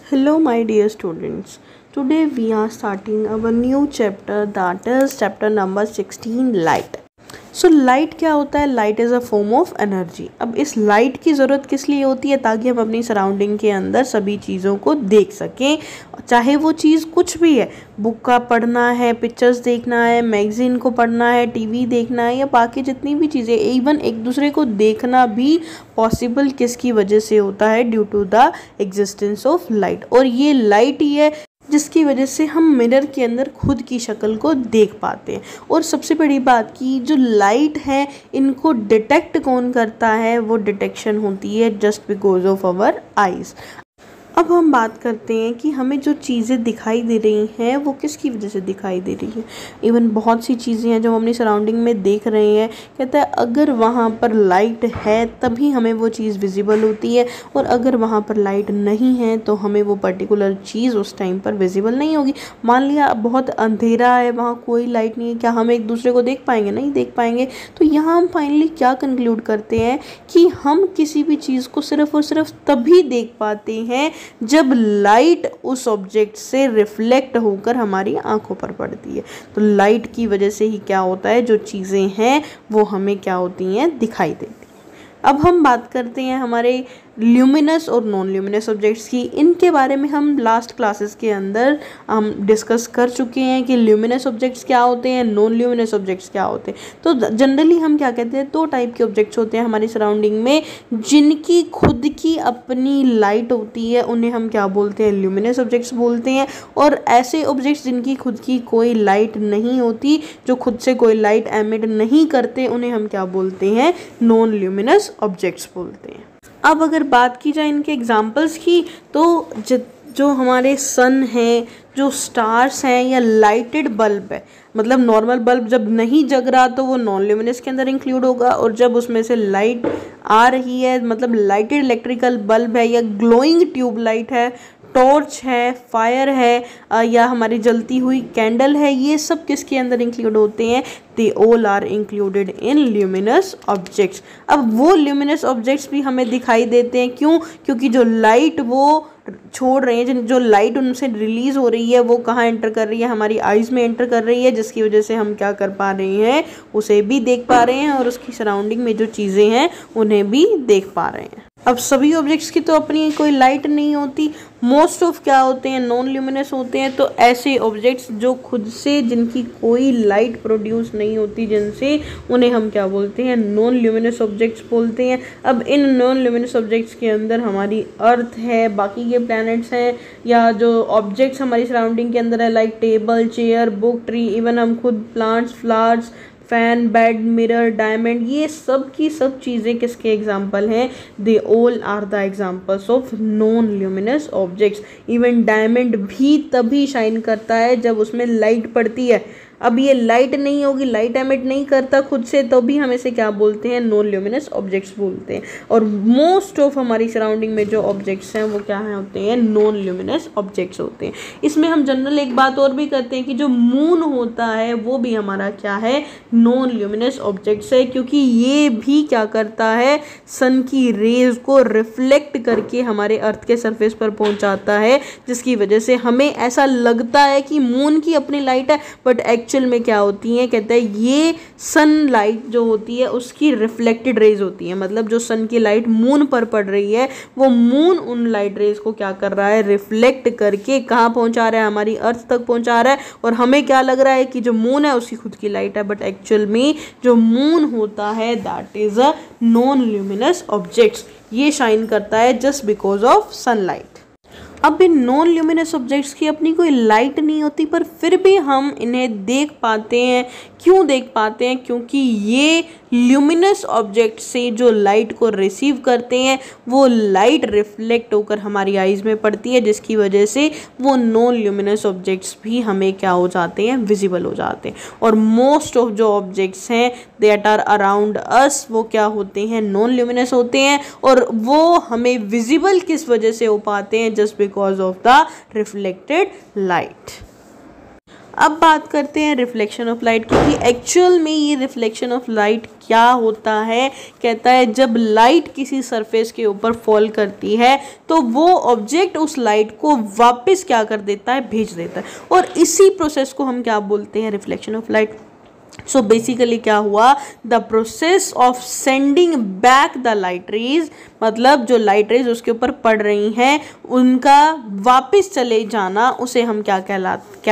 Hello, my dear students. Today we are starting our new chapter, that is chapter number 16, light. So light क्या होता है? Light is a form of energy. अब इस light की ज़रूरत किस लिए होती है? ताकि हम अपनी सराउंडिंग के अंदर सभी चीज़ों को देख सकें, चाहे वो चीज़ कुछ भी है। बुक का पढ़ना है, पिक्चर्स देखना है, मैगज़ीन को पढ़ना है, टीवी देखना है, या बाकी जितनी भी चीज़ें, इवन एक दूसरे को देखना भी पॉसिबल किसकी वजह से होता है? Due to the existence of light. और ये लाइट ही है जिसकी वजह से हम मिरर के अंदर खुद की शक्ल को देख पाते हैं। और सबसे बड़ी बात कि जो लाइट है इनको डिटेक्ट कौन करता है? वो डिटेक्शन होती है just because of our eyes. अब हम बात करते हैं कि हमें जो चीज़ें दिखाई दे रही हैं वो किसकी वजह से दिखाई दे रही है। इवन बहुत सी चीज़ें हैं जो हम अपनी सराउंडिंग में देख रहे हैं। कहता है अगर वहाँ पर लाइट है तभी हमें वो चीज़ विजिबल होती है, और अगर वहाँ पर लाइट नहीं है तो हमें वो पर्टिकुलर चीज़ उस टाइम पर विजिबल नहीं होगी। मान लिया बहुत अंधेरा है, वहाँ कोई लाइट नहीं है, क्या हम एक दूसरे को देख पाएंगे? नहीं देख पाएंगे। तो यहाँ हम फाइनली क्या कंक्लूड करते हैं कि हम किसी भी चीज़ को सिर्फ और सिर्फ तभी देख पाते हैं जब लाइट उस ऑब्जेक्ट से रिफ्लेक्ट होकर हमारी आंखों पर पड़ती है। तो लाइट की वजह से ही क्या होता है, जो चीज़ें हैं वो हमें क्या होती हैं? दिखाई देती हैं। अब हम बात करते हैं हमारे ल्यूमिनस और नॉन ल्यूमिनस ऑब्जेक्ट्स की। इनके बारे में हम लास्ट क्लासेस के अंदर हम डिस्कस कर चुके हैं कि ल्यूमिनस ऑब्जेक्ट्स क्या होते हैं, नॉन ल्यूमिनस ऑब्जेक्ट्स क्या होते हैं। तो जनरली हम क्या कहते हैं, दो टाइप के ऑब्जेक्ट्स होते हैं हमारी सराउंडिंग में जिनकी खुद की अपनी लाइट होती है, उन्हें हम क्या बोलते हैं? ल्यूमिनस ऑब्जेक्ट्स बोलते हैं। और ऐसे ऑब्जेक्ट्स जिनकी खुद की कोई लाइट नहीं होती, जो खुद से कोई लाइट एमिट नहीं करते, उन्हें हम क्या बोलते हैं? नॉन ल्यूमिनस ऑब्जेक्ट्स बोलते हैं। अब अगर बात की जाए इनके एग्जांपल्स की, तो जो हमारे सन हैं, जो स्टार्स हैं, या लाइटेड बल्ब है, मतलब नॉर्मल बल्ब जब नहीं जग रहा तो वो नॉन ल्यूमिनस के अंदर इंक्लूड होगा, और जब उसमें से लाइट आ रही है, मतलब लाइटेड इलेक्ट्रिकल बल्ब है, या ग्लोइंग ट्यूब लाइट है, टॉर्च है, फायर है, या हमारी जलती हुई कैंडल है, ये सब किसके अंदर इंक्लूड होते हैं? They all are included in luminous objects. अब वो ल्यूमिनस ऑब्जेक्ट्स भी हमें दिखाई देते हैं, क्यों? क्योंकि जो लाइट वो छोड़ रहे हैं, जो लाइट उनसे रिलीज हो रही है, वो कहाँ एंटर कर रही है? हमारी आइज़ में एंटर कर रही है, जिसकी वजह से हम क्या कर पा रहे हैं? उसे भी देख पा रहे हैं, और उसकी सराउंडिंग में जो चीज़ें हैं उन्हें भी देख पा रहे हैं। अब सभी ऑब्जेक्ट्स की तो अपनी कोई लाइट नहीं होती, मोस्ट ऑफ क्या होते हैं? नॉन ल्यूमिनस होते हैं। तो ऐसे ऑब्जेक्ट्स जो खुद से जिनकी कोई लाइट प्रोड्यूस नहीं होती जिनसे, उन्हें हम क्या बोलते हैं? नॉन ल्यूमिनस ऑब्जेक्ट्स बोलते हैं। अब इन नॉन ल्यूमिनस ऑब्जेक्ट्स के अंदर हमारी अर्थ है, बाकी के प्लैनेट्स हैं, या जो ऑब्जेक्ट्स हमारी सराउंडिंग के अंदर है like table, chair, book, tree, even हम खुद, plants, flowers, fan, bed, mirror, diamond, ये सब की सब चीज़ें किसके एग्जाम्पल हैं? They all are the examples of non luminous objects. Even diamond भी तभी शाइन करता है जब उसमें लाइट पड़ती है। अब ये लाइट नहीं होगी, लाइट एमिट नहीं करता खुद से, तो भी हम इसे क्या बोलते हैं? नॉन ल्यूमिनस ऑब्जेक्ट्स बोलते हैं। और मोस्ट ऑफ हमारी सराउंडिंग में जो ऑब्जेक्ट्स हैं वो क्या हैं होते हैं? नॉन ल्यूमिनस ऑब्जेक्ट्स होते हैं। इसमें हम जनरल एक बात और भी करते हैं कि जो मून होता है वो भी हमारा क्या है? नॉन ल्यूमिनस ऑब्जेक्ट्स है, क्योंकि ये भी क्या करता है? सन की रेज को रिफ्लेक्ट करके हमारे अर्थ के सरफेस पर पहुंचाता है, जिसकी वजह से हमें ऐसा लगता है कि मून की अपनी लाइट है, बट एक्चुअल में क्या होती है? कहते हैं ये सनलाइट जो होती है उसकी रिफ्लेक्टेड रेज होती है। मतलब जो सन की लाइट मून पर पड़ रही है, वो मून उन लाइट रेज को क्या कर रहा है? रिफ्लेक्ट करके कहाँ पहुंचा रहा है? हमारी अर्थ तक पहुंचा रहा है। और हमें क्या लग रहा है कि जो मून है उसकी खुद की लाइट है, बट एक्चुअल में जो मून होता है that is a non luminous objects. ये शाइन करता है जस्ट बिकॉज ऑफ सनलाइट। अब इन नॉन ल्यूमिनस ऑब्जेक्ट्स की अपनी कोई लाइट नहीं होती, पर फिर भी हम इन्हें देख पाते हैं। क्यों देख पाते हैं? क्योंकि ये ल्यूमिनस ऑब्जेक्ट से जो लाइट को रिसीव करते हैं वो लाइट रिफ्लेक्ट होकर हमारी आइज़ में पड़ती है, जिसकी वजह से वो नॉन ल्यूमिनस ऑब्जेक्ट्स भी हमें क्या हो जाते हैं? विजिबल हो जाते हैं। और मोस्ट ऑफ जो ऑब्जेक्ट्स हैं दैट आर अराउंड अस, वो क्या होते हैं? नॉन ल्यूमिनस होते हैं। और वो हमें विजिबल किस वजह से हो पाते हैं? Just because of the reflected light. अब बात करते हैं रिफ्लेक्शन ऑफ लाइट की कि एक्चुअल में ये रिफ्लेक्शन ऑफ लाइट क्या होता है। कहता है जब लाइट किसी सरफेस के ऊपर फॉल करती है तो वो ऑब्जेक्ट उस लाइट को वापस क्या कर देता है, भेज देता है, और इसी प्रोसेस को हम क्या बोलते हैं, reflection of light. So basically क्या हुआ, the process of sending back the light rays, मतलब जो लाइट रेज उसके ऊपर पड़ रही हैं उनका वापस चले जाना, उसे हम क्या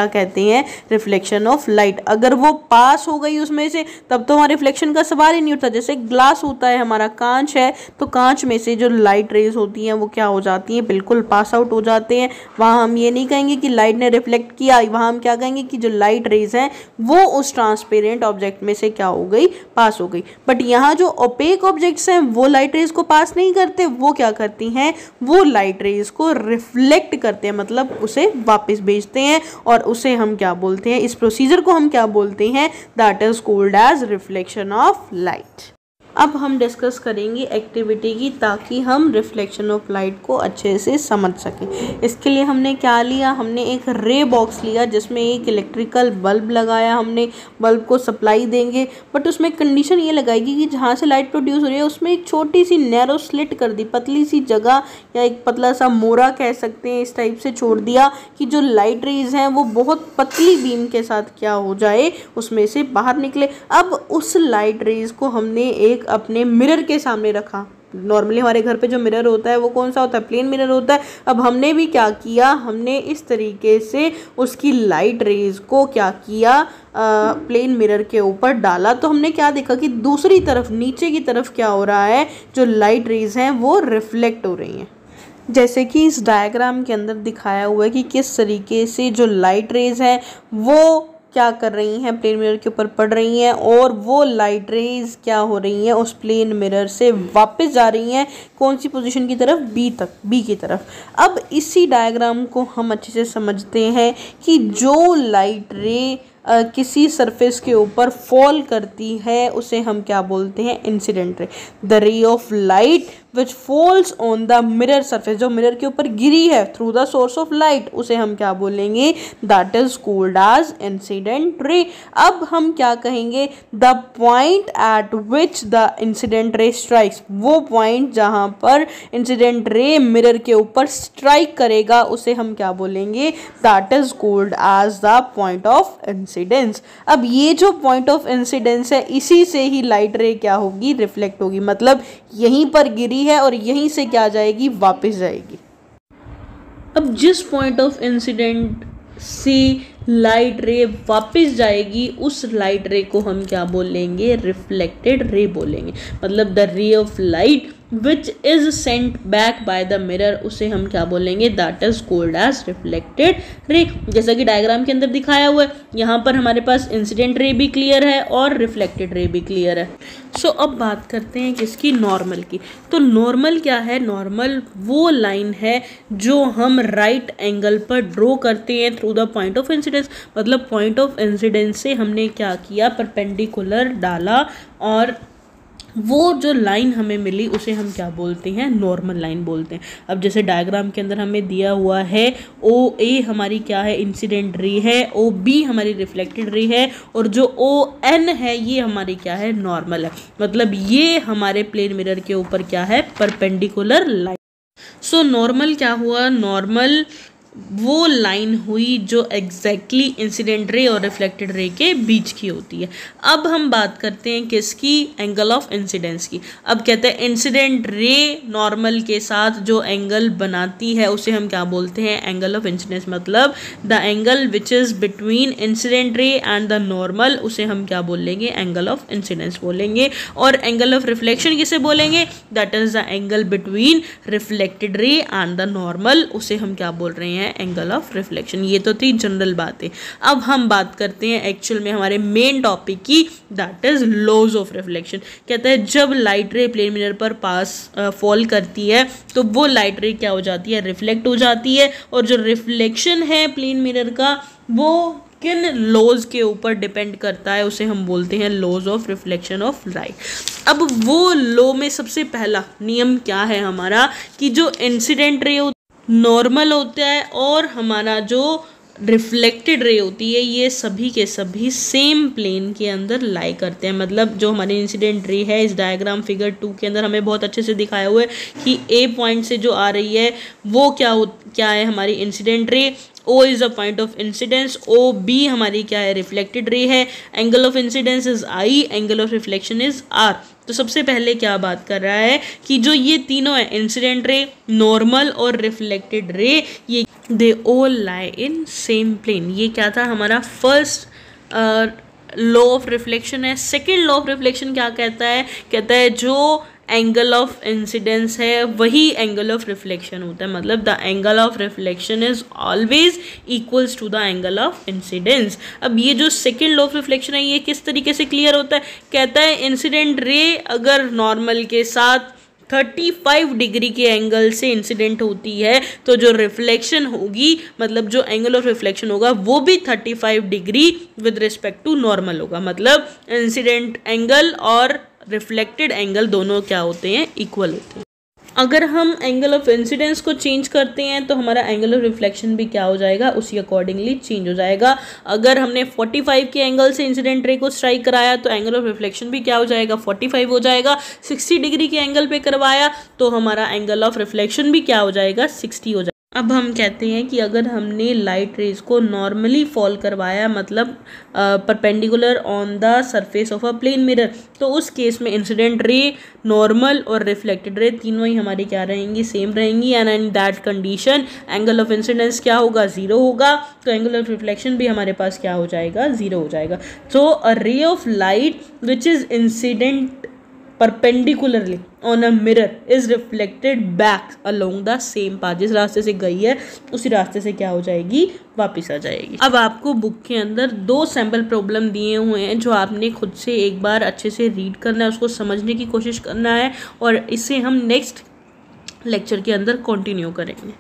कहते हैं, रिफ्लेक्शन ऑफ लाइट। अगर वो पास हो गई उसमें से तब तो हमारे रिफ्लेक्शन का सवाल ही नहीं उठता। जैसे ग्लास होता है, हमारा कांच है, तो कांच में से जो लाइट रेज होती हैं वो क्या हो जाती हैं, बिल्कुल पास आउट हो जाते हैं। वहाँ हम ये नहीं कहेंगे कि लाइट ने रिफ्लेक्ट किया, वहाँ हम क्या कहेंगे कि जो लाइट रेज हैं वो उस ट्रांसपेरेंट ऑब्जेक्ट में से क्या हो गई, पास हो गई। बट यहाँ जो ओपेक ऑब्जेक्ट्स हैं वो लाइट रेज को पास नहीं करते, वो क्या करती हैं, वो लाइट रेज को रिफ्लेक्ट करते हैं, मतलब उसे वापस भेजते हैं, और उसे हम क्या बोलते हैं, इस प्रोसीजर को हम क्या बोलते हैं, that is called as reflection of light. अब हम डिस्कस करेंगे एक्टिविटी की, ताकि हम रिफ्लेक्शन ऑफ लाइट को अच्छे से समझ सकें। इसके लिए हमने क्या लिया, हमने एक रे बॉक्स लिया जिसमें एक इलेक्ट्रिकल बल्ब लगाया, हमने बल्ब को सप्लाई देंगे, बट उसमें कंडीशन ये लगाएगी कि जहाँ से लाइट प्रोड्यूस हो रही है उसमें एक छोटी सी नैरो स्लिट कर दी, पतली सी जगह या एक पतला सा मोरा कह सकते हैं, इस टाइप से छोड़ दिया कि जो लाइट रेज हैं वो बहुत पतली बीम के साथ क्या हो जाए, उसमें से बाहर निकले। अब उस लाइट रेज को हमने एक अपने मिरर के सामने रखा। नॉर्मली हमारे घर पे जो मिरर होता है वो कौन सा होता है, प्लेन मिरर होता है। अब हमने भी क्या किया, हमने इस तरीके से उसकी लाइट रेज को क्या किया, प्लेन मिरर के ऊपर डाला। तो हमने क्या देखा कि दूसरी तरफ, नीचे की तरफ क्या हो रहा है, जो लाइट रेज हैं वो रिफ्लेक्ट हो रही हैं। जैसे कि इस डायग्राम के अंदर दिखाया हुआ है कि किस तरीके से जो लाइट रेज हैं वो क्या कर रही हैं, प्लेन मिरर के ऊपर पड़ रही हैं, और वो लाइट रेज क्या हो रही हैं, उस प्लेन मिरर से वापस जा रही हैं कौन सी पोजीशन की तरफ, बी की तरफ। अब इसी डायग्राम को हम अच्छे से समझते हैं कि जो लाइट रे किसी सरफेस के ऊपर फॉल करती है उसे हम क्या बोलते हैं, incident ray. The ray of light which falls on the mirror surface, जो मिरर के ऊपर गिरी है through the source of light, उसे हम क्या बोलेंगे, that is called as incident ray. अब हम क्या कहेंगे, the point at which the incident ray strikes, वो पॉइंट जहां पर इंसिडेंट रे मिरर के ऊपर स्ट्राइक करेगा उसे हम क्या बोलेंगे, that is called as the point of incidence. अब ये जो पॉइंट ऑफ इंसिडेंस है इसी से ही लाइट रे क्या होगी, रिफ्लेक्ट होगी, मतलब यहीं पर गिरी है और यहीं से क्या जाएगी, वापस जाएगी। अब जिस पॉइंट ऑफ इंसिडेंट से लाइट रे वापस जाएगी उस लाइट रे को हम क्या बोलेंगे, रिफ्लेक्टेड रे बोलेंगे। मतलब the ray of light which is sent back by the mirror, उसे हम क्या बोलेंगे, that is called as reflected ray. जैसा कि डायग्राम के अंदर दिखाया हुआ है, यहाँ पर हमारे पास इंसिडेंट रे भी क्लियर है और रिफ्लेक्टेड रे भी क्लियर है। सो अब बात करते हैं किसकी, नॉर्मल की। तो नॉर्मल क्या है, नॉर्मल वो लाइन है जो हम राइट एंगल पर ड्रॉ करते हैं through the point of incidence. मतलब पॉइंट ऑफ इंसिडेंस से हमने क्या किया, परपेंडिकुलर डाला, और वो जो लाइन हमें मिली उसे हम क्या बोलते हैं, नॉर्मल लाइन बोलते हैं। अब जैसे डायग्राम के अंदर हमें दिया हुआ है ओ ए हमारी क्या है, इंसिडेंट रे है, ओ बी हमारी रिफ्लेक्टेड रे है, और जो ओ एन है ये हमारी क्या है, नॉर्मल है। मतलब ये हमारे प्लेन मिरर के ऊपर क्या है, परपेंडिकुलर लाइन। सो नॉर्मल क्या हुआ, नॉर्मल वो लाइन हुई जो एग्जैक्टली इंसिडेंट रे और रिफ्लेक्टेड रे के बीच की होती है। अब हम बात करते हैं किसकी, एंगल ऑफ इंसिडेंस की। अब कहते हैं इंसिडेंट रे नॉर्मल के साथ जो एंगल बनाती है उसे हम क्या बोलते हैं, एंगल ऑफ इंसिडेंस। मतलब the angle which is between incident ray and the normal, उसे हम क्या बोलेंगे, एंगल ऑफ इंसिडेंस बोलेंगे। और एंगल ऑफ रिफ्लेक्शन किसे बोलेंगे, that is the angle between reflected ray and the normal, उसे हम क्या बोल रहे हैं, एंगल ऑफ रिफ्लेक्शन। ये तो थी जनरल बातें। अब हम बात करते हैं एक्चुअल में हमारे मेन टॉपिक की, that is laws of reflection. कहते हैं जब लाइट रे प्लेन मिरर पर पास फॉल करती है तो वो लाइट रे क्या हो जाती है, रिफ्लेक्ट हो जाती है। और जो रिफ्लेक्शन है प्लेन मिरर का वो किन लॉज के ऊपर डिपेंड करता है, उसे हम बोलते हैं laws of reflection of light. अब वो लॉ में सबसे पहला नियम क्या है हमारा, कि जो इंसिडेंट रे नॉर्मल होता है और हमारा जो रिफ्लेक्टेड रे होती है ये सभी के सभी सेम प्लेन के अंदर लाई करते हैं। मतलब जो हमारी इंसिडेंट रे है, इस डायग्राम फिगर 2 के अंदर हमें बहुत अच्छे से दिखाया हुआ है कि ए पॉइंट से जो आ रही है वो क्या है हमारी incident ray. O is a point of incidence, O B हमारी क्या है रिफ्लेक्टेड रे है, angle of incidence is I, angle of reflection is R। तो सबसे पहले क्या बात कर रहा है कि जो ये तीनों है इंसिडेंट रे, नॉर्मल और रिफ्लेक्टेड रे, ये they all lie in same plane. ये क्या था हमारा फर्स्ट लॉ ऑफ रिफ्लेक्शन है। सेकेंड लॉ ऑफ रिफ्लेक्शन क्या कहता है, कहता है जो एंगल ऑफ इंसिडेंस है वही एंगल ऑफ रिफ्लेक्शन होता है। मतलब the angle of reflection is always equals to the angle of incidence. अब ये जो सेकेंड लॉ ऑफ रिफ्लेक्शन है ये किस तरीके से क्लियर होता है, कहता है इंसिडेंट रे अगर नॉर्मल के साथ 35 डिग्री के एंगल से इंसिडेंट होती है तो जो रिफ्लेक्शन होगी, मतलब जो एंगल ऑफ रिफ्लेक्शन होगा वो भी 35 degree with respect to normal होगा। मतलब इंसिडेंट एंगल और रिफ्लेक्टेड एंगल दोनों क्या होते हैं, इक्वल होते हैं। अगर हम एंगल ऑफ इंसिडेंस को चेंज करते हैं तो हमारा एंगल ऑफ रिफ्लेक्शन भी क्या हो जाएगा, उसी अकॉर्डिंगली चेंज हो जाएगा। अगर हमने 45 के एंगल से इंसिडेंट रे को स्ट्राइक कराया तो एंगल ऑफ रिफ्लेक्शन भी क्या हो जाएगा, 45 हो जाएगा। 60 डिग्री के एंगल पे करवाया तो हमारा एंगल ऑफ रिफ्लेक्शन भी क्या हो जाएगा, 60 हो जाएगा। अब हम कहते हैं कि अगर हमने लाइट रेज को नॉर्मली फॉल करवाया, मतलब perpendicular on the surface of a plane mirror, तो उस केस में इंसिडेंट रे, नॉर्मल और रिफ्लेक्टेड रे तीनों ही हमारी क्या रहेंगी, सेम रहेंगी। And in that condition angle of incidence क्या होगा, 0 होगा। तो एंगल ऑफ रिफ्लेक्शन भी हमारे पास क्या हो जाएगा, 0 हो जाएगा। So a ray of light which is incident perpendicularly on a mirror is reflected back along the same path। जिस रास्ते से गई है उसी रास्ते से क्या हो जाएगी, वापस आ जाएगी। अब आपको बुक के अंदर 2 सैम्पल प्रॉब्लम दिए हुए हैं जो आपने खुद से एक बार अच्छे से रीड करना है, उसको समझने की कोशिश करना है और इसे हम नेक्स्ट लेक्चर के अंदर कंटिन्यू करेंगे।